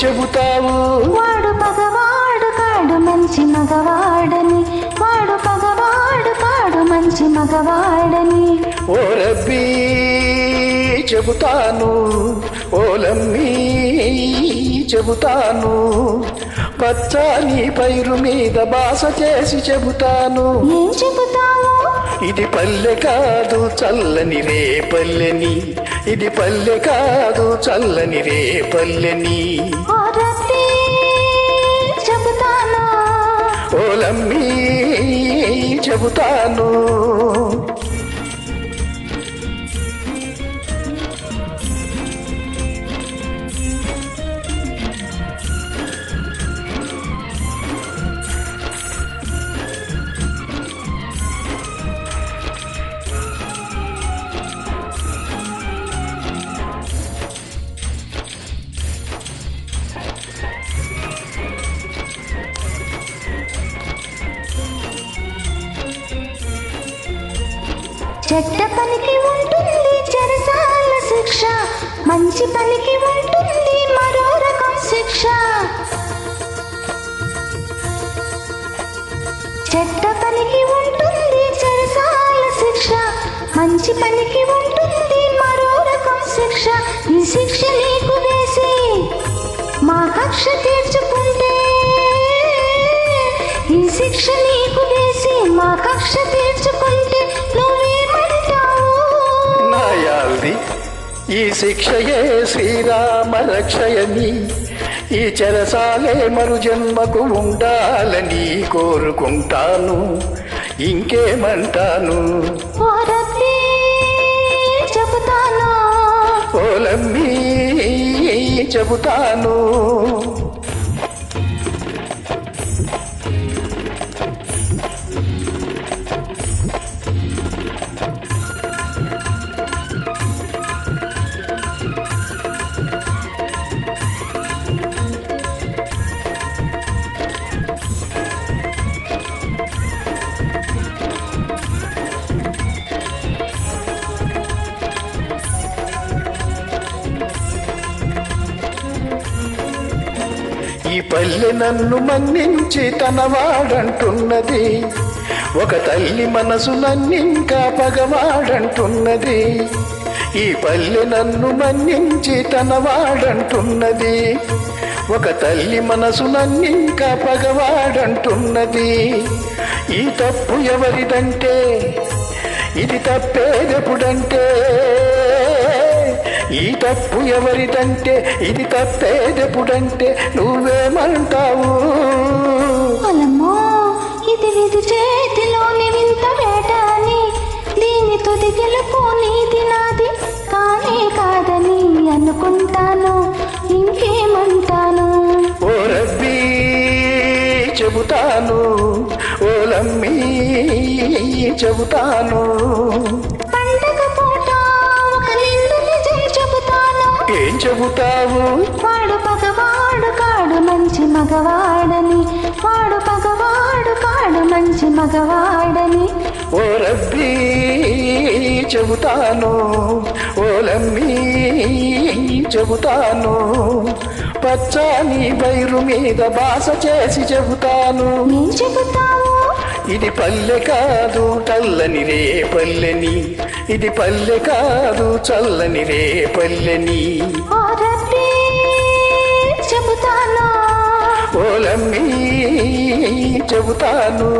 చెబుతావు? వాడు పగవాడు కాడు మంచి మగవాడని, వాడు పగవాడు కాడు మంచి మగవాడని. ఓ రబ్బీ చెబుతాను, ఓలమ్మీ చెబుతాను, పచ్చని పైరు మీద బాస చేసి చెబుతాను. ఏం చెబుతావు? ఇది పల్లె కాదు చల్లని రే పల్లెని, ఇది పల్లె కాదు చల్లని రే పల్లెని. ఓ రబ్బీ చెబుతాను, ఓలమ్మీ చెబుతాను. చెడ్డ పనికి ఉంటుంది చెరసాల శిక్ష, మంచి పనికి ఉంటుంది మరో రకం శిక్ష. చెడ్డ పనికి ఉంటుంది చెరసాల శిక్ష, మంచి పనికి ఉంటుంది మరో రకం శిక్ష. ఈ శిక్ష నీకు వేసి మా కక్ష తీర్చుకుంటే, ఈ శిక్ష నీకు వేసి మా కక్ష తీర్చుకుంటే నువ్వేమంటావు? నాయాల్ది ఈ శిక్షయే శ్రీరామ రక్షయని, ఈ చెరసాలే మరు జన్మకు ఉండాలని కోరుకుంటాను. ఇంకేమంటాను? ఓ రబ్బీ చెబుతాను, ఓలమ్మీ చెబుతాను. ఈ పల్లె నన్ను మన్నించి తనవాడంటున్నది, ఒక తల్లి మనసు నన్నింకా పగవాడంటున్నది. ఈ పల్లె నన్ను మన్నించి తనవాడంటున్నది, ఒక తల్లి మనసు నన్నింకా పగవాడంటున్నది. ఈ తప్పు ఎవరిదంటే, ఇది తప్పేదెప్పుడంటే, ఈ తప్పు ఎవరిదంటే ఇది తప్పేదెప్పుడంటే నువ్వేమంటావు? అలమ్మో ఇది విధి చేతిలోని వింత వేట అని, దీని తుది గెలుపు నీది నాది కానే కాదని అనుకుంటాను. ఇంకేమంటాను? ఓ రబ్బీ చెబుతాను, ఓలమ్మీ చెబుతాను. పండగ పూట ఒక నిండు నిజం చెబుతాను. ఏం చెబుతావు? వాడు పగవాడు కాడు మంచి మగవాడని, వాడు పగవాడు కాడు మంచి మగవాడని. ఓ రబ్బీ చెబుతాను, ఓలమ్మీ చెబుతాను, పచ్చని బైరు మీద బాస చేసి చెబుతాను. ఏం చెబుతావు? ఇది పల్లె కాదు చల్లని రే పల్లెని, ఇది పల్లె కాదు చల్లని రే పల్లెని. ఓ రబ్బీ చెబుతాను, ఓలమ్మీ చెబుతాను.